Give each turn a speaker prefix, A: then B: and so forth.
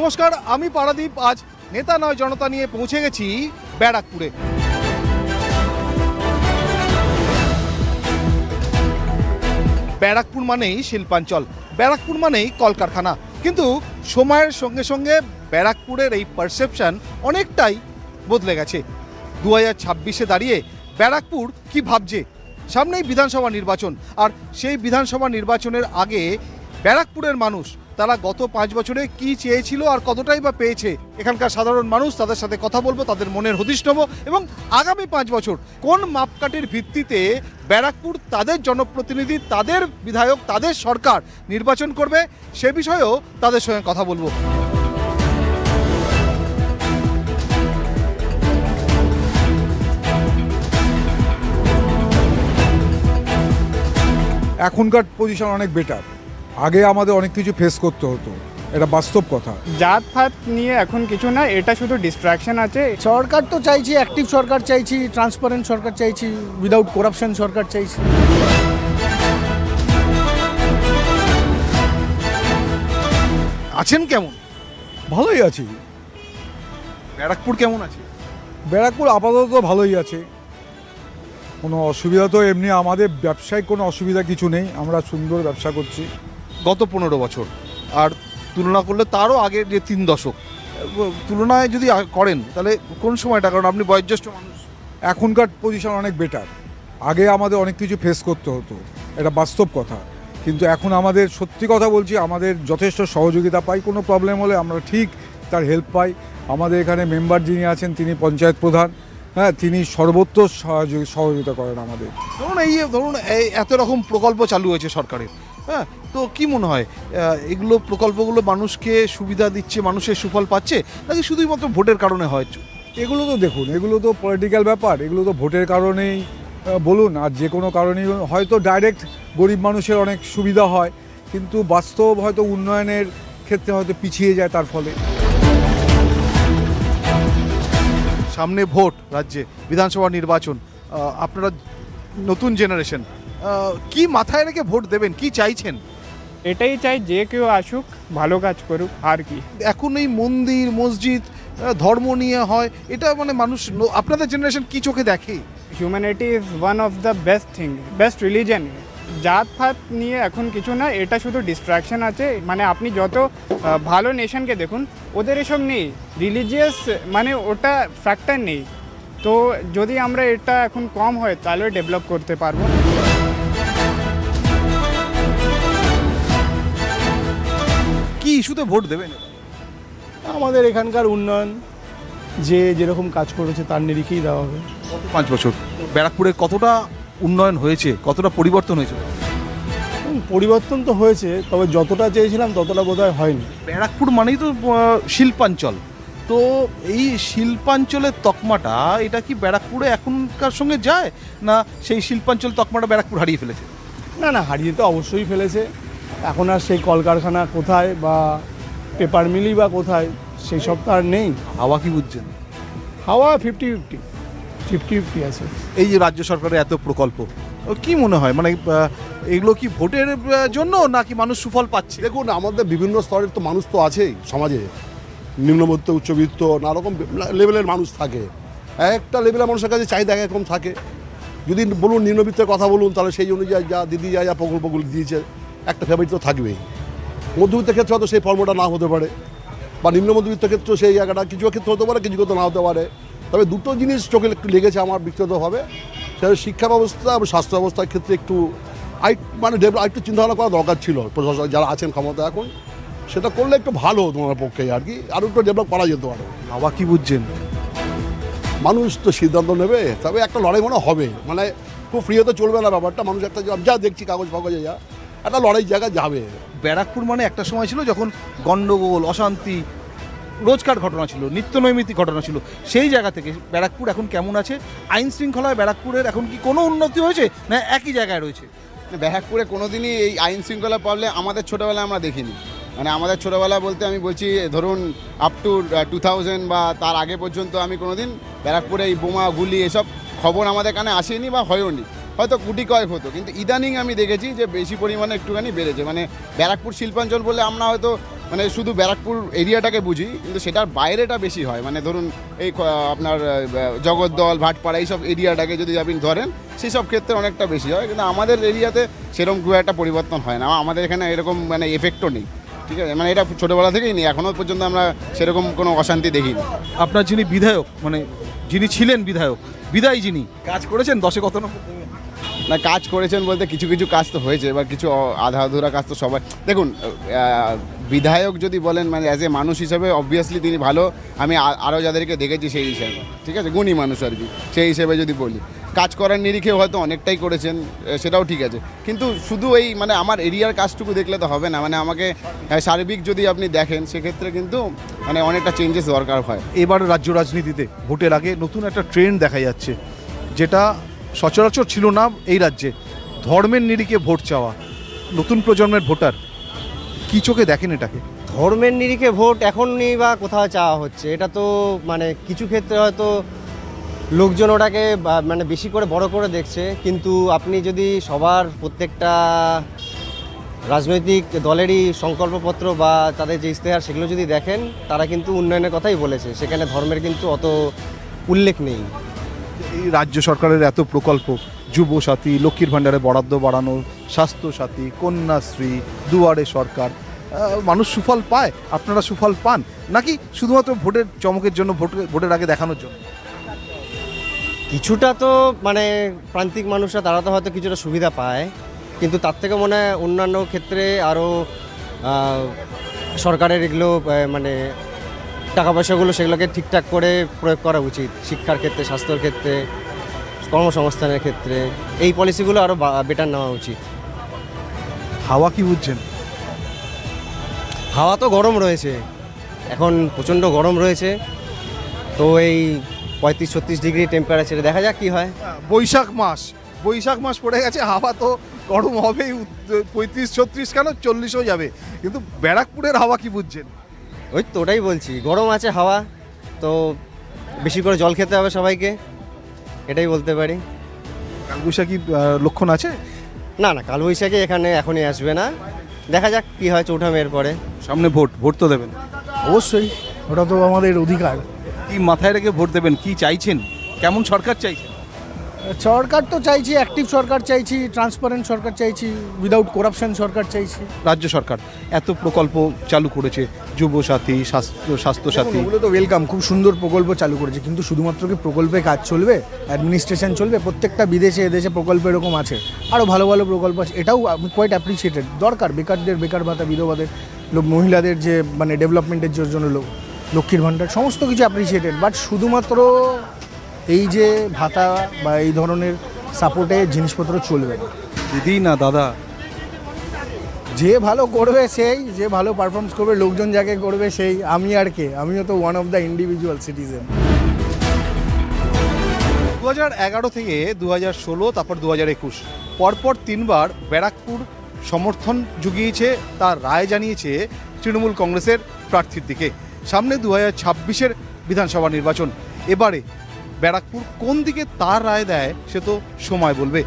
A: নমস্কার, আমি পারাদীপ। আজ নেতা নয় জনতা নিয়ে পৌঁছে গেছি ব্যারাকপুরে। ব্যারাকপুর মানেই শিল্পাঞ্চল, ব্যারাকপুর মানেই কলকারখানা। কিন্তু সময়ের সঙ্গে সঙ্গে ব্যারাকপুরের এই পারসেপশন অনেকটাই বদলে গেছে। 2026-এ দাঁড়িয়ে ব্যারাকপুর কি ভাবছে? সামনেই বিধানসভা নির্বাচন, আর সেই বিধানসভা নির্বাচনের আগে ব্যারাকপুরের মানুষ তারা গত 5 বছরে কি চেয়েছিল আর কতটাই বা পেয়েছে, এখানকার সাধারণ মানুষ, তাদের সাথে কথা বলবো, তাদের মনের হদিশ নেব এবং আগামী 5 বছর কোন মাপকাঠির ভিত্তিতে ব্যারাকপুর তাদের জনপ্রতিনিধি, তাদের বিধায়ক, তাদের সরকার নির্বাচন করবে সে বিষয়েও তাদের সঙ্গে কথা বলবো।
B: এখনকার পজিশন অনেক বেটার। আগে আমাদের অনেক কিছু ফেস করতে হতো, এটা বাস্তব কথা।
C: জাত ফাত নিয়ে এখন কিছু না, এটা শুধু ডিস্ট্রাকশন আছে।
D: সরকার তো চাইছি, অ্যাক্টিভ সরকার চাইছি, ট্রান্সপারেন্ট সরকার চাইছি, উইদাউট করাপশন সরকার চাইছি।
A: আছেন কেমন?
B: ভালোই আছি।
A: ব্যারাকপুর কেমন আছে?
B: ব্যারাকপুর আপাতত ভালোই আছে, কোনো অসুবিধা তো এমনি আমাদের ব্যবসায় কোনো অসুবিধা কিছু নেই, আমরা সুন্দর ব্যবসা করছি।
A: গত 15 বছর আর তুলনা করলে তারও আগের যে 3 দশক তুলনায় যদি করেন তাহলে কোন সময়টা, কারণ আপনি বয়োজ্যেষ্ঠ মানুষ।
B: এখনকার পজিশন অনেক বেটার। আগে আমাদের অনেক কিছু ফেস করতে হতো, এটা বাস্তব কথা। কিন্তু এখন আমাদের, সত্যি কথা বলছি, আমাদের যথেষ্ট সহযোগিতা পাই। কোনো প্রবলেম হলে আমরা ঠিক তার হেল্প পাই। আমাদের এখানে মেম্বার যিনি আছেন তিনি পঞ্চায়েত প্রধান, হ্যাঁ, তিনি সর্বত্র সহযোগিতা করেন আমাদের।
A: ধরুন এই এত রকম প্রকল্প চালু হয়েছে সরকারের, হ্যাঁ, তো কি মনে হয় এগুলো প্রকল্পগুলো মানুষকে সুবিধা দিচ্ছে, মানুষের সুফল পাচ্ছে, নাকি শুধুমাত্র ভোটের কারণে হয়?
B: এগুলো তো দেখুন, এগুলো তো পলিটিক্যাল ব্যাপার, এগুলো তো ভোটের কারণেই বলুন আর যে কোনো কারণেই, হয়তো ডাইরেক্ট গরিব মানুষের অনেক সুবিধা হয়, কিন্তু বাস্তব হয়তো উন্নয়নের ক্ষেত্রে হয়তো পিছিয়ে যায় তার ফলে।
A: সামনে ভোট, রাজ্যে বিধানসভা নির্বাচন, আপনারা নতুন জেনারেশন, কি মাথায় রেখে ভোট দেবেন, কি চাইছেন?
C: এটাই চাই যে কেউ আসুক, ভালো কাজ করুক, আর কি।
A: এখন এই মন্দির মসজিদ ধর্ম নিয়ে হয়, এটা মানে মানুষ, আপনাদের জেনারেশন কি চোখে দেখে?
C: Humanity is one of the best thing, best religion. জাত ফাত নিয়ে এখন কিছু না, এটা শুধু ডিস্ট্রাকশন আছে। মানে আপনি যত ভালো নেশনকে দেখুন, ওদের এসব নেই, রিলিজিয়াস মানে ওটা ফ্যাক্টর নেই। তো যদি আমরা এটা এখন কম হয় তাহলে ডেভেলপ করতে পারবো।
A: কি ইস্যুতে ভোট দেবেন?
D: আমাদের এখানকার উন্নয়ন, যে যেরকম কাজ করেছে তার নিরিখেই দেওয়া হবে।
A: 5 বছর ব্যারাকপুরে কতটা উন্নয়ন হয়েছে, কতটা পরিবর্তন হয়েছে?
D: পরিবর্তন তো হয়েছে, তবে যতটা চেয়েছিলাম ততটা বোধহয় হয়নি।
A: ব্যারাকপুর মানেই তো শিল্পাঞ্চল, তো এই শিল্পাঞ্চলের তকমাটা, এটা কি ব্যারাকপুরে এখনকার সঙ্গে যায়, না সেই শিল্পাঞ্চল তকমাটা ব্যারাকপুর হারিয়ে ফেলেছে?
D: না না, হারিয়ে তো অবশ্যই ফেলেছে। এখন আর সেই কলকারখানা কোথায় বা পেপার মিলই বা কোথায়, সেই সব তো আর নেই।
A: হাওয়া কি বুঝছেন?
D: হাওয়া 50-50 আছে।
A: এই যে রাজ্য সরকারের এত প্রকল্প, কি মনে হয় মানে এগুলো কি ভোটের জন্য, নাকি মানুষ সুফল পাচ্ছে?
E: দেখুন, আমাদের বিভিন্ন স্তরের তো মানুষ তো আছেই সমাজে, নিম্নবিত্ত, উচ্চবিত্ত, নানা রকম লেভেলের মানুষ থাকে। একটা লেভেলের মানুষের কাছে চাহিদা একরকম থাকে। যদি বলুন নিম্নবিত্তের কথা বলুন, তাহলে সেই অনুযায়ী যা দিদি যা প্রকল্পগুলি দিয়েছে, একটা ফেভারিট তো থাকবেই। মধ্যবিত্তের ক্ষেত্রে হয়তো সেই ফর্মটা না হতে পারে, বা নিম্ন মধ্যবিত্তের ক্ষেত্রে সেই জায়গাটা কিছু ক্ষেত্রে হতে পারে, কিছু ক্ষেত্রে না হতে পারে। তবে দুটো জিনিস চোখে লেগেছে আমার ব্যক্তিগতভাবে, সেটা শিক্ষা ব্যবস্থা এবং স্বাস্থ্য ব্যবস্থার ক্ষেত্রে একটু একটু চিন্তাভাবনা করা দরকার ছিল। প্রশাসক যারা আছেন ক্ষমতা এখন, সেটা করলে একটু ভালো তোমার পক্ষে আর কি, আরও একটু ডেভেলপ করা যেতে পারে।
A: হাওয়া কি বুঝছেন?
E: মানুষ তো সিদ্ধান্ত নেবে, তবে একটা লড়াই মনে হবে, মানে খুব ফ্রি হতে চলবে না ব্যাপারটা। মানুষ একটা যা দেখছি কাগজ ফাগজে যা একটা লড়াই জায়গায় যাবে।
A: ব্যারাকপুর মানে একটা সময় ছিল যখন গন্ডগোল, অশান্তি, রোজকার ঘটনা ছিল, নিত্যনৈমিত্তিক ঘটনা ছিল। সেই জায়গা থেকে ব্যারাকপুর এখন কেমন আছে? আইন শৃঙ্খলায় ব্যারাকপুরের এখন কি কোনো উন্নতি হয়েছে, না একই জায়গায় রয়েছে?
F: ব্যারাকপুরে কোনোদিনই এই আইন শৃঙ্খলা প্রবলেম আমাদের ছোটোবেলায় আমরা দেখিনি। মানে আমাদের ছোটোবেলা বলতে আমি বলছি ধরুন আপ টু 2000 বা তার আগে পর্যন্ত আমি কোনোদিন ব্যারাকপুরে এই বোমা গুলি এসব খবর আমাদের কানে আসেনি বা হয়ওনি। হয়তো গুটি কয়েক হতো, কিন্তু ইদানিং আমি দেখেছি যে বেশি পরিমাণে একটুখানি বেড়েছে। মানে ব্যারাকপুর শিল্পাঞ্চল বলে আমরা হয়তো মানে শুধু ব্যারাকপুর এরিয়াটাকে বুঝি, কিন্তু সেটার বাইরেটা বেশি হয়। মানে ধরুন এই আপনার জগদ্দল, ভাটপাড়া এইসব এরিয়াটাকে যদি আপনি ধরেন, সেই সব ক্ষেত্রে অনেকটা বেশি হয়। কিন্তু আমাদের এরিয়াতে সেরকম খুব একটা পরিবর্তন হয় না, আমাদের এখানে এরকম মানে এফেক্টও নেই। ঠিক আছে, মানে এটা ছোটোবেলা থেকেই নেই, এখনও পর্যন্ত আমরা সেরকম কোনো অশান্তি দেখিনি।
A: আপনার যিনি বিধায়ক, মানে যিনি ছিলেন বিধায়ক, বিদায়ী যিনি, কাজ করেছেন 10-এ কত নম্বর?
F: না, কাজ করেছেন বলতে কিছু কিছু কাজ তো হয়েছে, এবার কিছু আধা আধুরা কাজ তো সবাই। দেখুন, বিধায়ক যদি বলেন মানে অ্যাজ এ মানুষ হিসেবে অবভিয়াসলি তিনি ভালো, আমি আরও যাদেরকে দেখেছি সেই হিসাবে, ঠিক আছে, গুণী মানুষ আর কি, সেই হিসেবে যদি বলি। কাজ করার নিরিখে হয়তো অনেকটাই করেছেন, সেটাও ঠিক আছে, কিন্তু শুধু এই মানে আমার এরিয়ার কাজটুকু দেখলে তো হবে না। মানে আমাকে সার্বিক যদি আপনি দেখেন, সেক্ষেত্রে কিন্তু মানে অনেকটা চেঞ্জেস দরকার হয়।
A: এবার রাজ্য রাজনীতিতে ভোটের আগে নতুন একটা ট্রেন্ড দেখা যাচ্ছে, যেটা সচরাচর ছিল না এই রাজ্যে, ধর্মের নিরিখে ভোট চাওয়া। নতুন প্রজন্মের ভোটার কী চোখে দেখেন এটাকে?
G: ধর্মের নিরিখে ভোট এখনই বা কোথাও চাওয়া হচ্ছে? এটা তো মানে কিছু ক্ষেত্রে হয়তো লোকজন ওটাকে মানে বেশি করে বড় করে দেখছে, কিন্তু আপনি যদি সবার প্রত্যেকটা রাজনৈতিক দলেরই সংকল্পপত্র বা তাদের যে ইশতেহার সেগুলো যদি দেখেন, তারা কিন্তু উন্নয়নের কথাই বলেছে, সেখানে ধর্মের কিন্তু অত উল্লেখ নেই।
A: এই রাজ্য সরকারের এত প্রকল্প, যুবসাথী, লক্ষ্মীর ভাণ্ডারে বরাদ্দ বাড়ানো, স্বাস্থ্যসাথী, কন্যাশ্রী, দুয়ারে সরকার, মানুষ সুফল পায়? আপনারা সুফল পান নাকি শুধুমাত্র ভোটের চমকের জন্য, ভোটের আগে দেখানোর জন্য?
G: কিছুটা তো মানে প্রান্তিক মানুষরা তারা তো হয়তো কিছুটা সুবিধা পায়, কিন্তু তার থেকে মনে হয় অন্যান্য ক্ষেত্রে আরও সরকারের এগুলো মানে টাকা পয়সাগুলো সেগুলোকে ঠিকঠাক করে প্রয়োগ করা উচিত। শিক্ষার ক্ষেত্রে, স্বাস্থ্যের ক্ষেত্রে, কর্মসংস্থানের ক্ষেত্রে এই পলিসিগুলো আরও বেটার নেওয়া উচিত।
A: হাওয়া কি বুঝছেন?
G: হাওয়া তো গরম রয়েছে, এখন প্রচণ্ড গরম রয়েছে, তো এই 35-36 ডিগ্রি টেম্পারেচারে দেখা যাক কী হয়।
A: বৈশাখ মাস পড়ে গেছে, হাওয়া তো গরম হবেই, 35-36 কেন 40ও যাবে, কিন্তু ব্যারাকপুরের হাওয়া কি বুঝছেন?
G: ওই তো ওটাই বলছি, গরম আছে হাওয়া, তো বেশি করে জল খেতে হবে সবাইকে, এটাই বলতে পারি।
A: কালবৈশাখী লক্ষণ আছে?
G: না না, কালবৈশাখী এখানে এখনই আসবে না, দেখা যাক কী হয় 4ঠা মের পরে।
A: সামনে ভোট তো দেবেন?
D: অবশ্যই, ওটা তো আমাদের অধিকার।
A: কি মাথায় রেখে ভোট দেবেন, কি চাইছেন, কেমন সরকার চাইছেন?
D: সরকার তো চাইছি অ্যাক্টিভ সরকার চাইছি, ট্রান্সপারেন্ট সরকার চাইছি, উইদাউট করাপশন সরকার চাইছি।
A: রাজ্য সরকার এত প্রকল্প চালু করেছে, যুবসাথী, স্বাস্থ্যসাথী,
D: ওগুলো তো ওয়েলকাম, খুব সুন্দর প্রকল্প চালু করেছে, কিন্তু শুধুমাত্র কি প্রকল্পে কাজ চলবে, অ্যাডমিনিস্ট্রেশন চলবে? প্রত্যেকটা বিদেশে এদেশে প্রকল্প এরকম আছে, আরও ভালো ভালো প্রকল্প আছে, এটাও কোয়াইট অ্যাপ্রিসিয়েটেড। দরকার বেকারদের বেকার ভাতা, বিধবাদের, মহিলাদের যে মানে ডেভেলপমেন্টের জন্য লক্ষ্মীর ভাণ্ডার, সমস্ত কিছু অ্যাপ্রিসিয়েটেড, বাট শুধুমাত্র এই যে ভাতা বা এই ধরনের সাপোর্টে জিনিসপত্র চলবে না।
A: দিদি না দাদা,
D: যে ভালো করবে সেই, যে ভালো পারফরমেন্স করবে, লোকজন যাকে করবে সেই। আমি আর কে, আমিও তো one of the individual citizen.
A: 2011 থেকে 2016, তারপর 2021, পরপর 3বার ব্যারাকপুর সমর্থন জুগিয়েছে, তার রায় জানিয়েছে তৃণমূল কংগ্রেসের প্রার্থীর দিকে। সামনে 2026-এর বিধানসভা নির্বাচন, এবারে ব্যারাকপুর কোন দিকে তার রায় দেয় সে তো সময় বলবে।